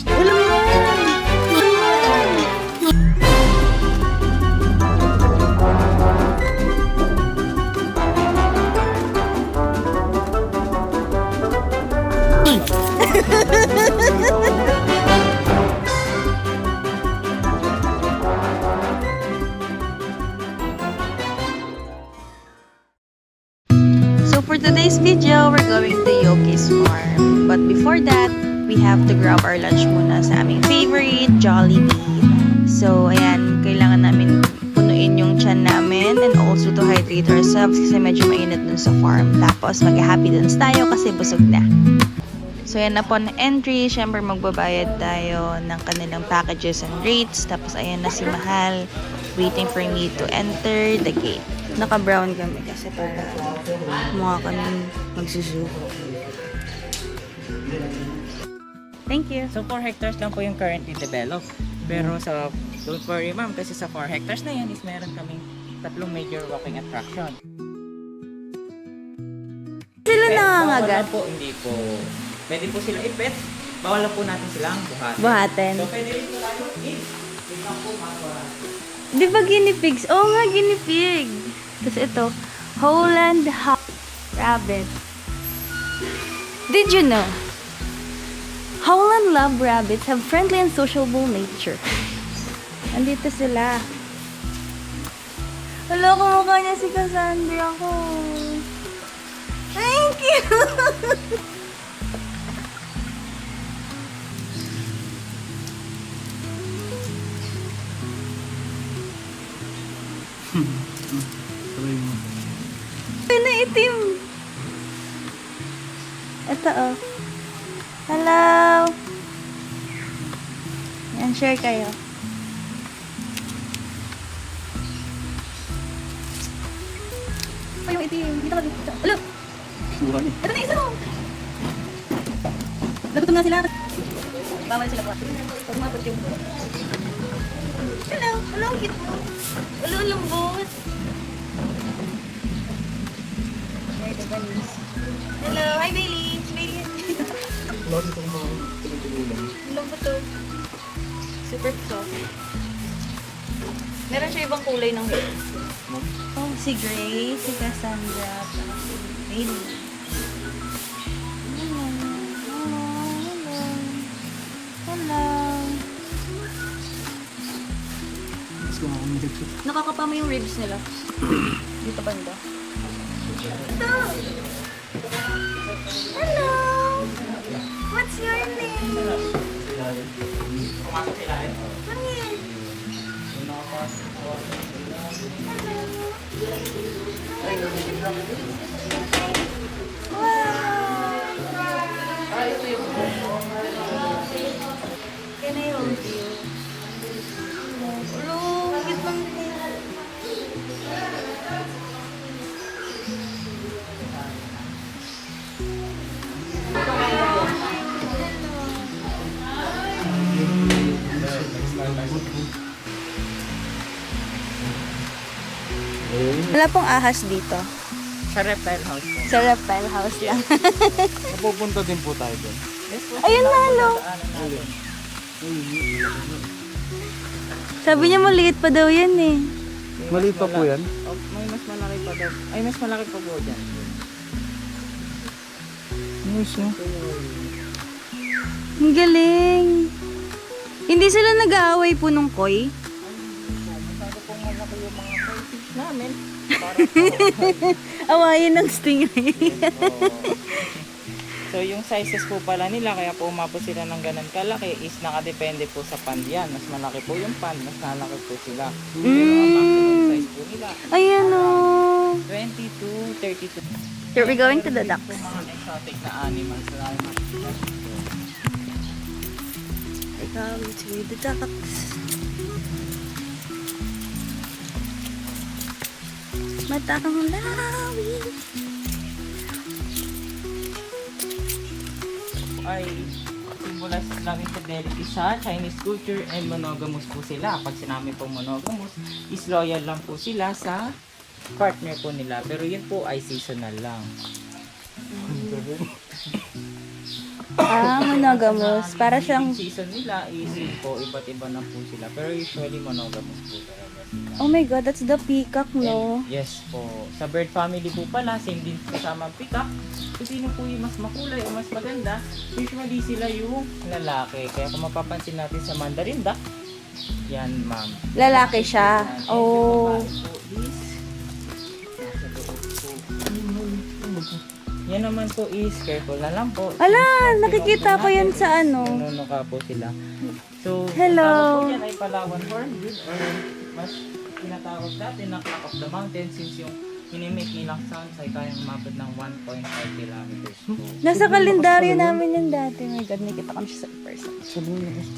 Alam mo! So for today's video, we're going to Yoki's farm. But before that, we have to grab our lunch muna sa aming favorite, Jollibee. So ayan, kailangan namin punuin yung tiyan namin and also to hydrate ourselves kasi medyo mainit dun sa farm. Tapos mag-happy dance tayo kasi busog na. So yan, upon entry, syempre magbabayad tayo ng kanilang packages and rates. Tapos ayan na si Mahal waiting for me to enter the gate. Naka-brown kami kasi para mukha kami magsusu. Thank you. So 4 hectares lang po yung currently developed. Pero sa, don't worry ma'am, kasi sa 4 hectares na yan is meron kaming 3 major walking attraction. Sila Bawal nangangagat? lang po, hindi po. Pwede po sila i-pet. Bawal lang po natin silang buhatin. Buhatin. So pwede rin po tayo in. Tignan po mga Di ba guinea pigs? Oo nga, guinea pig. Tapos ito, Holland Rabbit. Did you know? Howland lab rabbits have friendly and sociable nature. Andito sila. Hello, kumukha niya si Cassandra ko. Thank you! Ay, na itim. Ito, oh. Hello. Yan, share kayo. Ay, yung itim. Dito ka dito. Hello. Ito na isa mo. Nagutom na sila. Bawal sila pa. Pag mapot yung buo. Hello. Hello, ang cute mo. Hello, ang lambot. Ay, the bunnies. Hello. Hi, Bailey. Bailey. Lambot to. Super soft. Meron siya ibang kulay ng hair. Oh, si Grace, si Cassandra, tapos si Bailey. Hello. Hello. Hello. Hello. Nakakapa mo yung ribs nila. Dito banda. Ito! Hello! What's your name? Pangit! Can I hold you? Hello, cute bang wala pong ahas dito. sa reptile house po. Sa reptile house lang. Napupunta din po tayo doon. Yes po. Ayun na, hello. Sabi niya maliit pa daw yan eh. Maliit pa po yan? Oh, may mas malaki pa daw. Ay, mas malaki pa po dyan. Nice, no? Ang galing. Hindi sila nag-aaway po nung koi? Masyado pong malaki yung mga fish namin. Awayan ng stingray. So yung sizes po pala nila, kaya po umabot sila ng ganun kalaki is nakadepende po sa pond yan. Mas malaki po yung pond, mas malaki po sila. Pero ang maximum size po nila, Ayan o. 22, 32. Here we going to the Meron ducks. din po mga exotic na animals. Welcome to the ducks. Matang lawi. Ay simbolo ng infidelity sa Chinese culture and monogamous po sila. Pag sinabi po monogamous, is loyal lang po sila sa partner po nila. Pero yun po ay seasonal lang. Monogamous. Para siyang, Season nila is yun po, iba't iba na po sila. Pero usually monogamous po talaga sila. oh my god, that's the peacock, no? And yes po. Sa bird family po pala, same din kasama ang peacock. Kung sino po yung mas makulay o mas maganda, usually sila yung lalaki. Kaya kung mapapansin natin sa mandarin duck, yan ma'am. Lalaki siya. And Oh. yung babae po is, nasa loob po. Yan naman po is, careful na lang po. Ala, nakikita ko yan sa ano. Nanunuka po sila. So, Hello. ang tawag po yan ay Palawan hornbill or mas tinatawag natin na clock of the mountain since yung minimake nilang sounds ay kayang umabot ng 1.5 kilometers po. Nasa kalendaryo namin yan dati. My god, nakita ko siya sa person.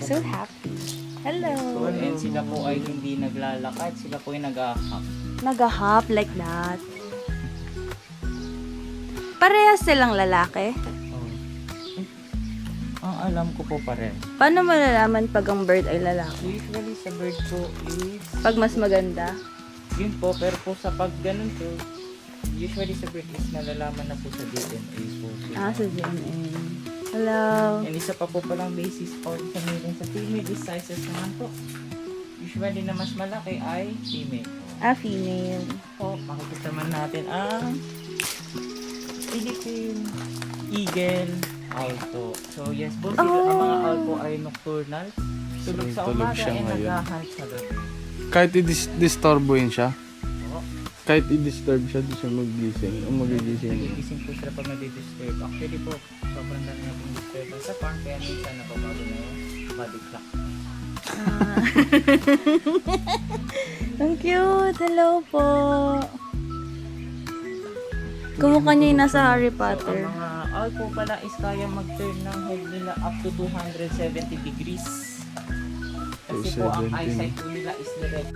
So happy. Hello. And sila po ay hindi naglalakad, sila po ay nag-ahak. Nag-hop like that. Parehas silang lalaki. Ang alam ko po pare. Paano malalaman pag ang bird ay lalaki? Usually sa bird po is, Pag mas maganda. yun po, pero po sa pag ganun po, usually sa bird is nalalaman na po sa DNA po. Sa DNA. Hello. And isa pa po palang basis for sa meron sa female is sizes naman po. Usually na mas malaki ay female. Female. Po, makikita man natin ang Philippine Eagle Alto. So yes po, sila ang mga alto ay nocturnal. Tulog sa Tulog umaga siya and ngayon. naghahunt sa gabi. Kahit i-disturbuin siya, Po, kahit i-disturb siya, di siya magigising. O magigising. nagigising po sila pag nadi-disturb. Actually po, sobrang dami na pong disturbance sa farm kaya minsan nababago na yung body clock. Ang cute. Hello po. Kumukha niya yung nasa Harry So, Potter. ang mga alpo pala is kaya mag-turn ng head nila up to 270 degrees. Kasi po ang 270. eyesight po nila is direct.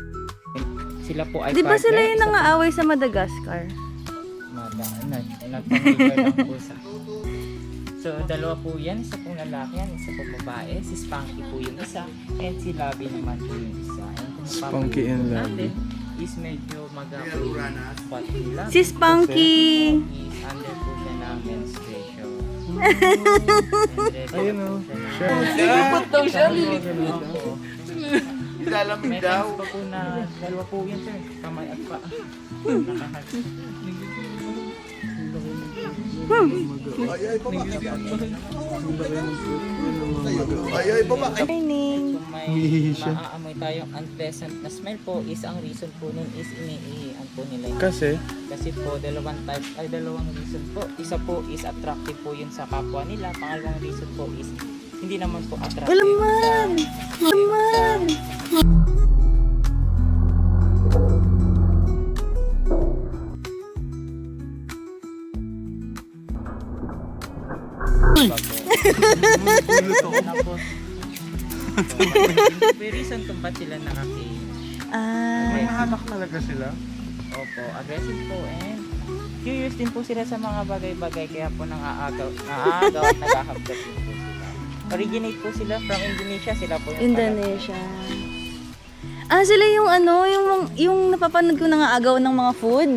Sila po ay Di ba sila partner, yung isa nangaaway sa Madagascar? Nagpapalitan lang po sa. So, dalawa po yan. Isa pong lalaki yan, isa pong babae. Si Spunky po yung isa. And si Labi naman po yung isa. And kung Spunky mapapansin and po Labi. natin, is medyo mag-apoy spot nila. Si Spunky. Is under po siya ng menstruation. Ayun o. Siya. Lilipot daw siya, lilipot. Ilalamig May times pa po na dalawa po yun sir. Kamay at pa. Nakahag. Morning. Kung may Umihi siya. maaamoy tayong unpleasant na smell po is ang reason po nun is iniihian po nila yun. Kasi, Kasi po dalawang reason po. Isa po is attractive po yun sa kapwa nila. Pangalawang reason po is hindi naman po attractive. Alaman! Alaman! Tapos, may reason kung ba't sila nakakage. may Ah, hamak talaga sila. Opo, aggressive po and curious din po sila sa mga bagay-bagay kaya po nang-aagaw at naghahabdat din po sila. Originate po sila from Indonesia, sila po yung Indonesia. Sila yung ano, yung napapanood ko nangaagaw ng mga food.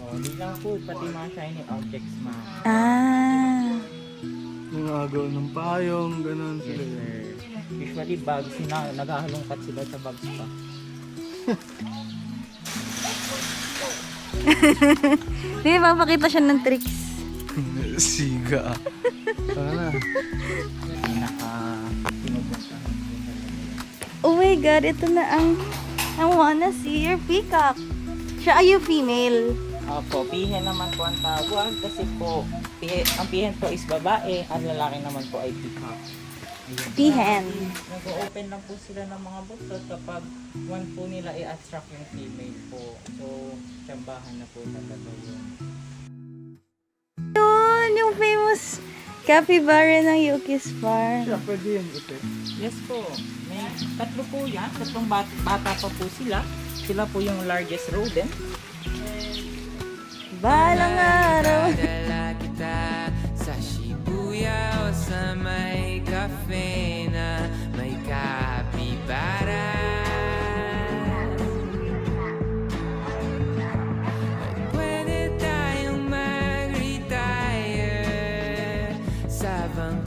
Hindi lang po, pati mga shiny objects ma. Yung agaw ng payong, ganun sila. Usually bugs, naghahalongkat sila sa bugs pa. Di ba, pakita siya ng tricks. Siga. Sana. Pinag-pinag. Oh my god, ito na ang I wanna see your peacock. Siya ay yung female. Opo, pihen naman po ang tawag kasi po, ang pihen po is babae, ang lalaki naman po ay peacock. Ayun. Pihen. Nag-open lang po sila ng mga buktot kapag one po nila i-attract yung female po. So, tsambahan na po talaga yun. Yun, yung famous capybara ng Yuki's Farm. Siya, pwede yun ito. Yes po, may tatlo po yan, tatlong bata pa po sila. Sila po yung largest rodent. Balang araw. Dala kita sa Shibuya o sa may cafe na may kapibara. At pwede tayong mag-retire sa bangka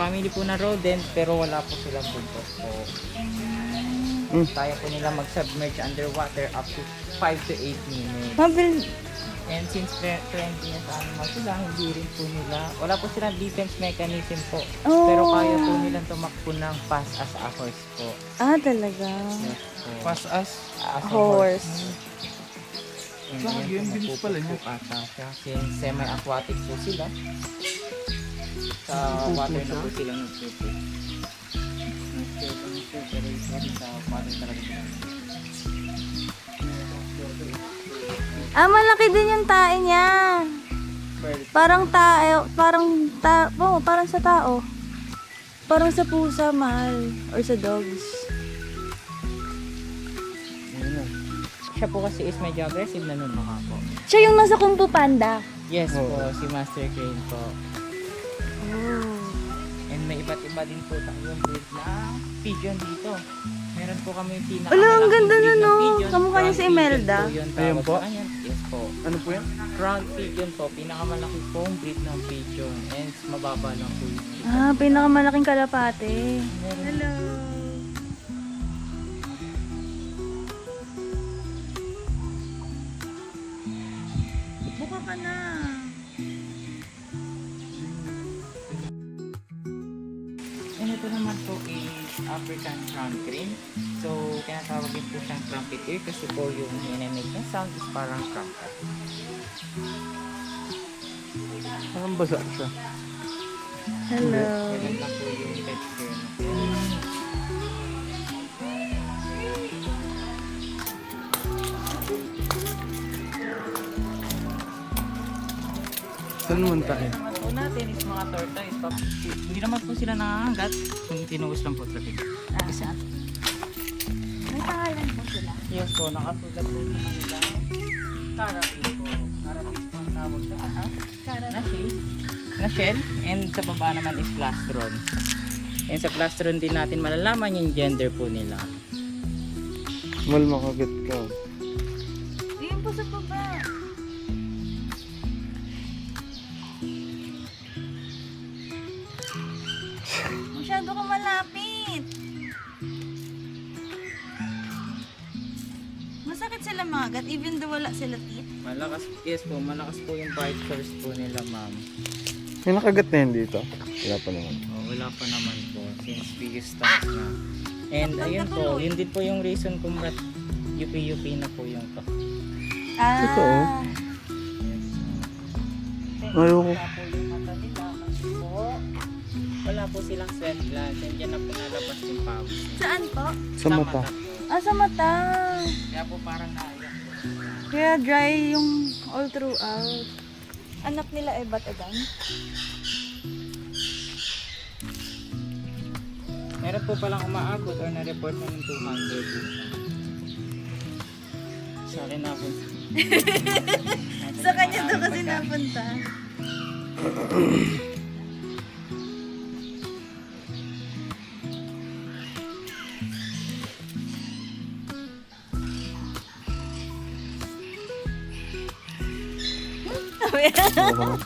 family po na rodent pero wala po silang buntot po. Kaya po nila mag-submerge underwater up to 5 to 8 minutes. Mabil... And since friendly na sa animal sila, hindi rin po nila, wala po silang defense mechanism po. Oh. Pero kaya po nilang tumakbo ng fast as a horse po. Ah, talaga. Yes po. Fast as. As a Horse. And Saka ayan yun, po, bilis pala niya. napupukpok ata siya. Since semi-aquatic po sila. Sa water na po sila nagpupo. Pero usually sa water talaga sila. Ah, malaki din yung tae niya. Parang parang sa tao. Parang sa pusa, mahal. Or sa dogs. Siya po kasi is medyo aggressive na nun mukha po. Siya yung nasa Kung Fu Panda. Yes Oo. po, si Master Crane po. Oh. And may iba't iba din po tayong breed na pigeon dito. Meron po kami yung pinaka Ala, ang ganda na, no? Kamukha niya si Imelda. Ayan po? Yes po. Ano po yan? Crown pigeon po, pinakamalaki pong breed ng pigeon. And mababa lang po yung breed. Ah, pinakamalaking kalapate. Meron Hello. Buka ka na. And ito naman po is African crown crane. So, tinatawag din po siyang trumpeter kasi po yung inimake ng sound is parang trumpet. Parang basa siya. Hello. Ganun lang po yung texture. Saan naman tayo? Naman po natin is mga tortoise. Hindi naman po sila nangangagat. Kung tinuus lang po traffic. Isa. May pangalan po sila. Yes po, nakasulat po naman nila. Carapin po. Carapin po ang tawag sa na shell. Na shell. And sa baba naman is plastron. And sa plastron din natin malalaman yung gender po nila. Mal makagat ka. Yun po sa baba. Masyado ka malapit. Masakit sila mga even though wala sila teeth. Malakas, yes po, malakas po yung bite first po nila ma'am. May nakagat na yan dito. Wala pa naman. Oh, wala pa naman po since biggest times na. And ayun po, yun din po yung reason kung ba't UP na po yung to. Ah. Totoo? Ayoko. Ayoko. Wala po yung mata nila kasi po wala po silang sweat glands and dyan na po nalabas yung pawis. Saan po? Sa mata. po. Ah, sa mata. Kaya po parang naiyak po. Kaya dry yung all throughout. Anak nila ay batagan? Meron po palang umaabot or na-report na ng 200. Sa akin na po. Sa kanya daw kasi napunta. Oo.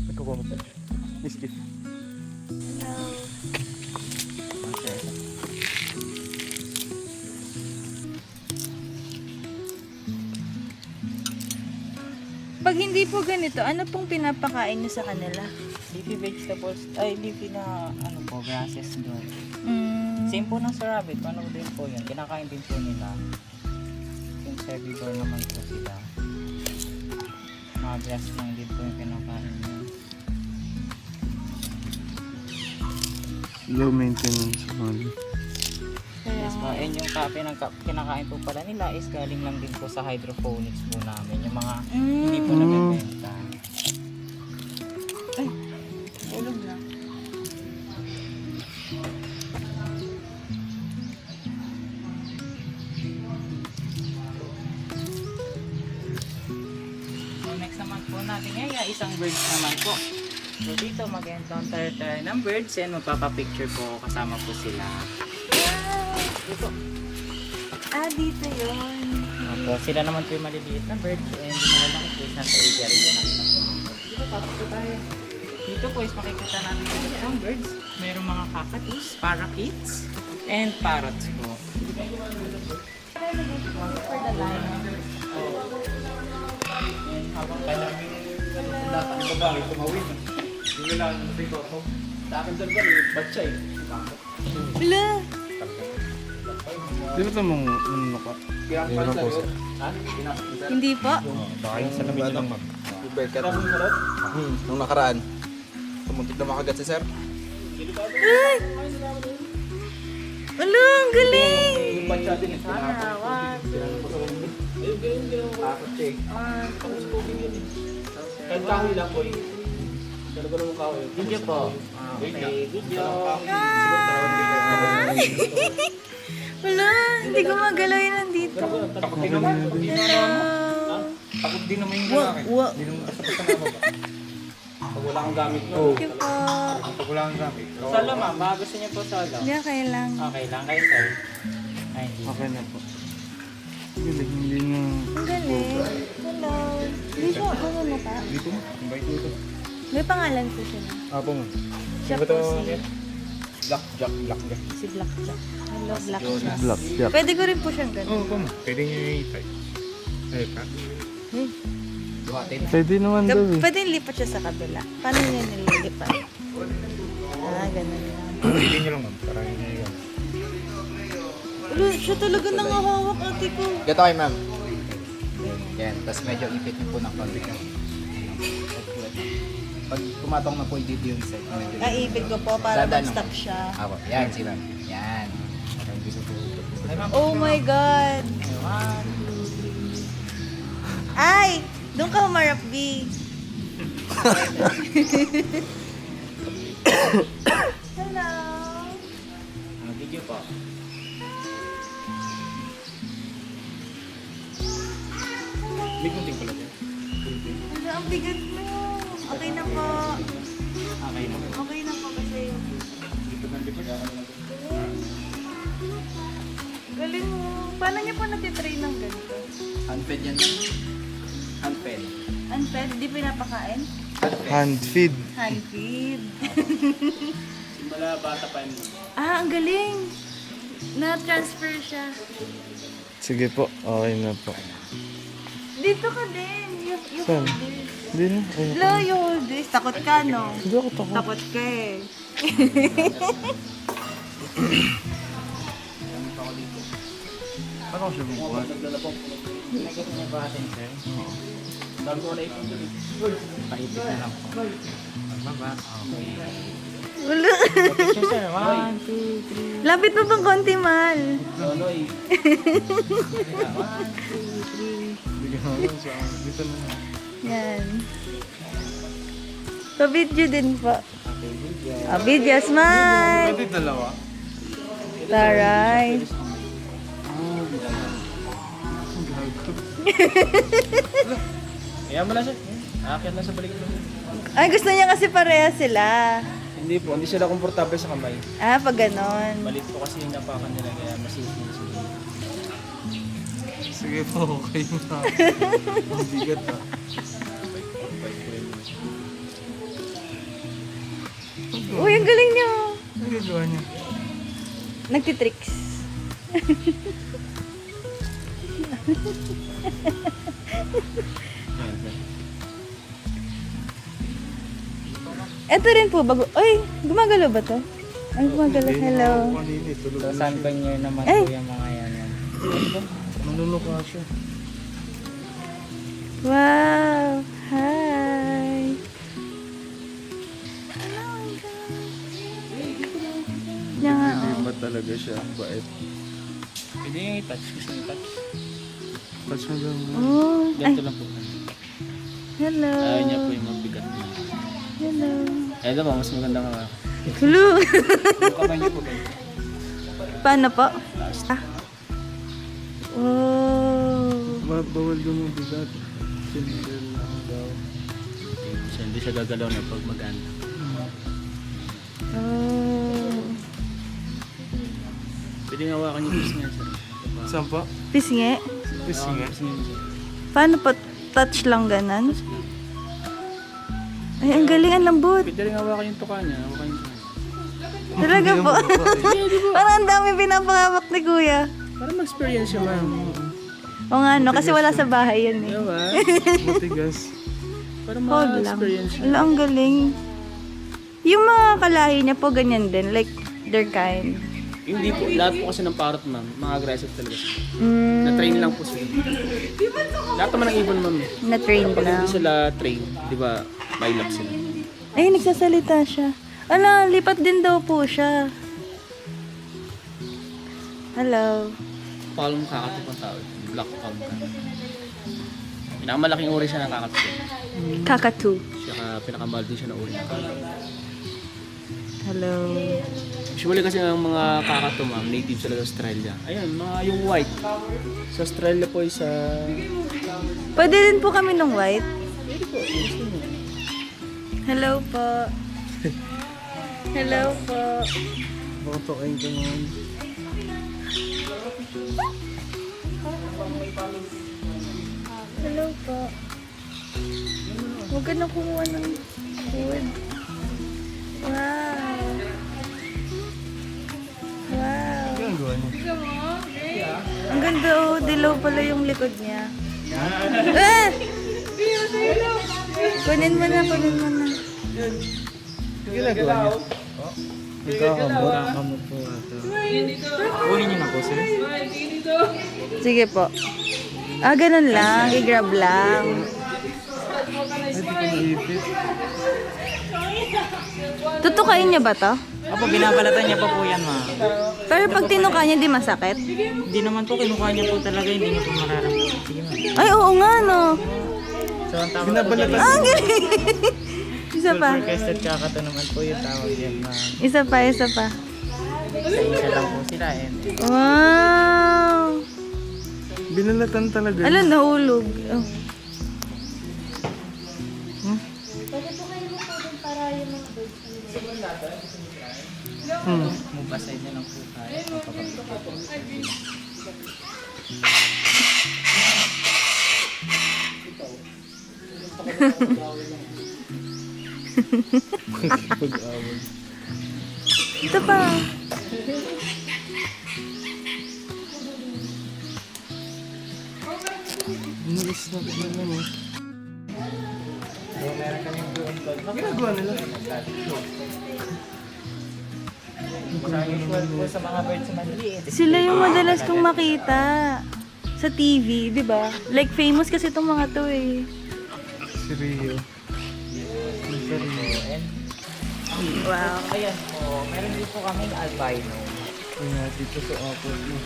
Nagkukumot. Miski. Pag hindi po ganito, ano pong pinapakain niyo sa kanila? Leafy vegetables, ay leafy na ano po, grasses doon. Mm. Same po ng sa rabbit, ano din po yun, kinakain din po nila. Since herbivore naman po sila. Mga grass lang din po yung kinakain nila. Low maintenance man. Kaya Yes po, nga. and yung kinakain po pala nila is galing lang din po sa hydroponics po namin. Yung mga hindi po Mm. nabibenta. Ay, ulog na. So next naman po natin ngayon, isang birds naman po. So dito mag-encounter tayo ng birds and magpapapicture po kasama po sila. Wow! Ah, dito yun. Opo, sila naman po yung maliliit na birds and yung malalaki po is nasa aviary po natin. Dito, pasok po tayo. Dito po is makikita natin yung birds. Mayroong mga kakatus, parakeets, and parrots po. For the line. Habang kailangan dapat yung babae tumawin. Yung kailangan ng siguro. Sa akin dyan ba, ba't siya eh? Wala. Di ba ito mong ano ka? Meron po sir. Hindi po. Baka yung sa lamin lang ma'am. Nung nakaraan, tumuntik na makagat si sir. Ay! Wala, ang galing! Video po. Okay, video. Wala, hindi ko magalaw yun nandito. Takot din naman. Takot din naman yung Wa, wa. Hindi naman kasapit na baba. Pag wala kang gamit no. Thank you po. Pag wala kang gamit. Salo ma'am, baka gusto niyo po salo. Hindi, kaya lang. Okay lang kayo sir. Ay, hindi. Okay na po. Galing, hindi na. Ang galing. Hello. Hindi siya, ano mo pa? Dito mo, invite mo ito. May pangalan po siya na. Apo mo. Siya po si... Blackjack. Si Blackjack. Hello, Blackjack. Blackjack. Pwede ko rin po siyang ganun. Oo, kung pwede nyo yung itay. Ay, ka. Buhatin. Pwede naman daw eh. Pwede lipat siya sa kabila. Paano niya nililipat? Ah, ganun lang. Pwede nyo lang ma'am, para hindi nyo yan. Ulo, siya talaga nangahawak ate ko. Gato kayo ma'am. Yan, tapos medyo ipit niyo po ng konti. Pag kumatong na po dito yung set. Naibig ko po para Dadan, mag-stop siya. Ako, yan si ma'am. Yan. Ay, ma'am. Oh my God! One, Ay! Doon ka humarap, B. Hello! video po. Bigong din pala dyan. Ano, ang bigat mo. Okay na po. Okay na. Okay na po kasi. Galing mo. Paano niyo po natitrain ng ganito? Handfed yan. Handfed. Unfed? Di pinapakain? Hand feed. Hand feed. Simula bata pa yun. Ah, ang galing. Na-transfer siya. Sige po, okay na po. Dito ka din. You Saan? hold this. Hindi na. Ay, Lo, you hold this. Takot ka, no? hindi ako takot. Takot ka eh. Paano ko siya bubuhat? Nagkita niya ba atin, sir? Paibig na lang po. Magbaba. Okay. Wala. Picture, sir. 1, 2, 3. Lapit mo pang konti, Mal. Loloy. 1, 2, 3. Bigyan mo lang sa dito na. Yan. Pa-video din po. Okay, video. Ah, video, smile. Pwede dalawa. Taray. Ayan mo lang, sir. Akyat lang sa balik mo. Ay, gusto niya kasi pareha sila. Hindi po, hindi sila komportable sa kamay. Ah, pag ganon. Balit po kasi yung napakan nila kaya masisig sila. Sige po, okay na. Ang bigat ah. Uy, ang galing niyo. Ano gagawa niya? Nagtitricks. Ito rin po, bago... Ay, gumagalaw ba to? Ang gumagalaw, hello. Kanina, tulog So, na saan siya. ba nyo naman Ay! po yung mga yan? Manuluka siya. Wow! Hi! Hello, my God. Yan nga, Hindi oh. ba talaga siya? Bait. Pwede yung i-touch. Gusto nyo i-touch? Touch mo lang. Oh, ay, Ganito lang po. hello. Ayaw niya po yung mabigat. Hello. Ito po, mas maganda ka. Hello. Yung kamay niyo po ganito. Paano po? Ah. Oh. Bawal lumabigat. Simple lang daw. So, hindi siya gagalaw na pag mag-ano. Oh. Pwede nga hawakan yung fish nga, sir. Saan po? Pisngi? Fish nga. Paano pa? Touch lang ganan? Ay, ang galing, ang lambot. Pwede rin hawakan yung tuka niya. Hawakan yung tuka. Talaga po. Parang ang dami pinapahawak ni kuya. Para ma-experience siya, ma'am. O nga, no? Kasi wala sa bahay yan eh. Diba? Matigas. Para Hold lang. ma-experience siya. Wala, ang galing. Yung mga kalahi niya po, ganyan din. Like, their kind. Hindi po. Lahat po kasi ng parrot, ma'am. Mga aggressive talaga sila. Mm, Na-train lang po sila. Lahat naman ng ibon, ma'am. na-train Pag lang. hindi sila train, di ba, mailap sila. Ay, nagsasalita siya. Ala, lipat din daw po siya. Hello. Palm kakatip ang tawag. Black palm kakatip. Pinakamalaking uri siya ng kakatip. Kakatu. Saka pinakamahal din siya na uri ng kakatip. Hello. Usually kasi ang mga kakatip, ma'am, native sila sa Australia. Ayun, mga yung white. Sa Australia po isa... Pwede din po kami ng white. Hello po. Hello po. Botokin ko naman. Hello po. Huwag ka na kumuha ng food. Wow. Wow. Ang gawa niya. Ang ganda oh. Dilaw pala yung likod niya. Ah! Kunin mo na, kunin mo na. Ginagawa niya. Nagkakamot po ata. Kunin niyo na po, sir. Sige po. Ah, ganun lang. I-grab lang. Hindi ko naipit. Tutukain niya ba to? Opo, binabalatan niya pa po yan, ma. Pero pag tinuka niya, di masakit? Hindi naman po, kinukuha niya po talaga, hindi niya po mararamdaman. Sige, ma. Ay, oo nga, no. So, ang tawag po Binabalatan. Ah, ang galing. Isa pa. Requested kakato naman po yung tawag yan, ma. Isa pa, isa pa. Isa lang po sila, and Wow. Binalatan talaga. Ala, nahulog. Oh. move aside na lang po tayo. Pag-awag. Ito pa. Binulis na po naman. So, meron kami doon po. Ginagawa nila. Sa usual po sa mga birds sa maliliit. Sila yung madalas kong makita sa TV, di ba? Like famous kasi itong mga to eh. Si Rio. And Wow. ayan po, meron din po kami albino. Kaya dito sa apple mo.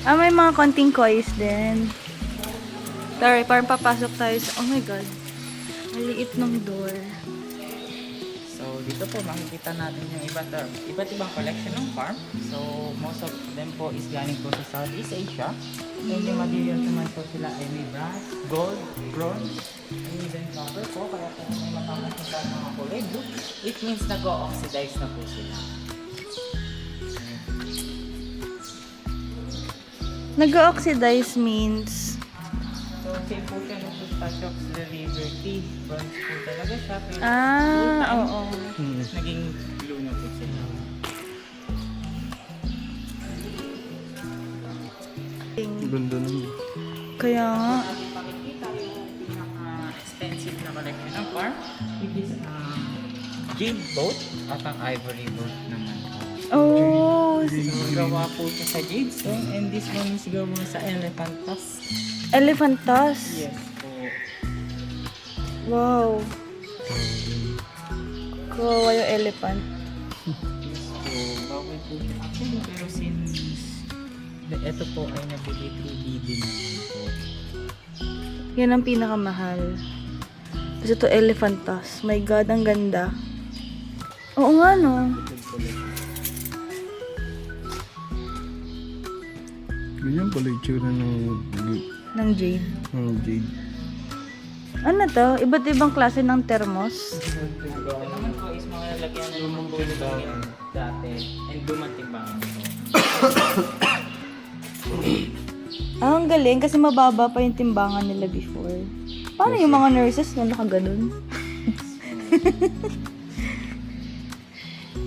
Ah, may mga konting kois din. Sorry, parang papasok tayo sa... Oh my God. Maliit ng door. So, dito po makikita natin yung iba't ibang collection ng farm. So, most of them po is galing po sa Southeast Asia. And yung material naman po sila ay may brass, gold, bronze, and even copper po. Kaya po may matamas na mga kulay blue, it means nag-o-oxidize na po sila. Nag-oxidize means... So, same po siya ng Pistachox Liberty. Bronze po talaga siya. Pero Ah, oo. naging blue na po sila. Ganda naman. Kaya nga. Pakikita yung pinaka-expensive na collection ng farm, which is jade boat at ang ivory boat naman po. Oh, So, gawa po siya sa jade stone and this one is gawa sa elephant tusk. elephant tusk. Yes po. Wow. Kawawa yung elephant. Yes po. Bawal po siya actually pero since ito po ay nabili through bidding naman po. Yan ang pinakamahal. Kasi ito elephant tusk. My God, ang ganda. Oo nga, no? Ganyan pala yung tsura ng Ng jade. jade. Ano to? Iba't ibang klase ng thermos. Ito naman po is mga lalagyan ng mga bulong dati. And dumating ba ako? Ang galing kasi mababa pa yung timbangan nila before. Paano yung mga nurses na nakaganon?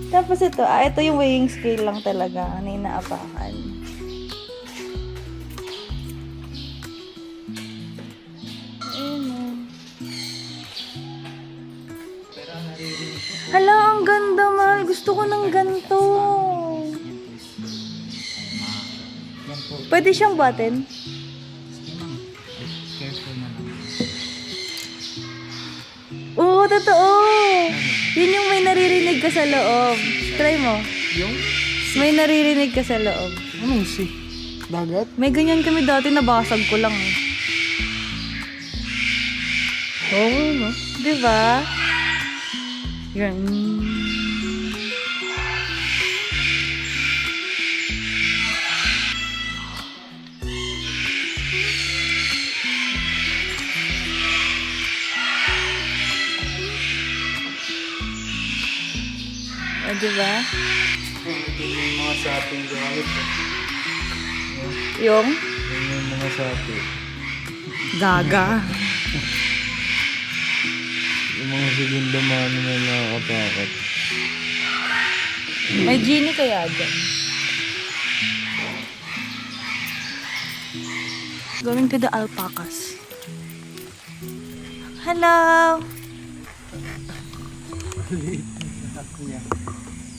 Tapos ito yung weighing scale lang talaga na inaapakan. Ayun o. Hala, ang ganda, Mal. Gusto ko ng ganito. Yan po. Pwede siyang buhatin? Careful na lang. Oo, totoo. Yun yung may naririnig ka sa loob. Try mo. Yung? May naririnig ka sa loob. Anong si? Dagat? May ganyan kami dati, nabasag ko lang eh. Oo, no? Diba? Yan. O, diba? Yung mga saping gamit. Yung Yung mga sapi. gaga. Yung mga segunda mano na nakakatakot. May genie kaya dyan. Going to the alpacas. Hello!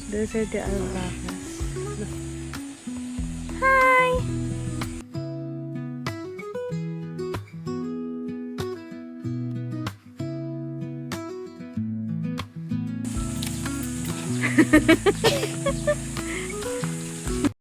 Those are the alpacas. Hi!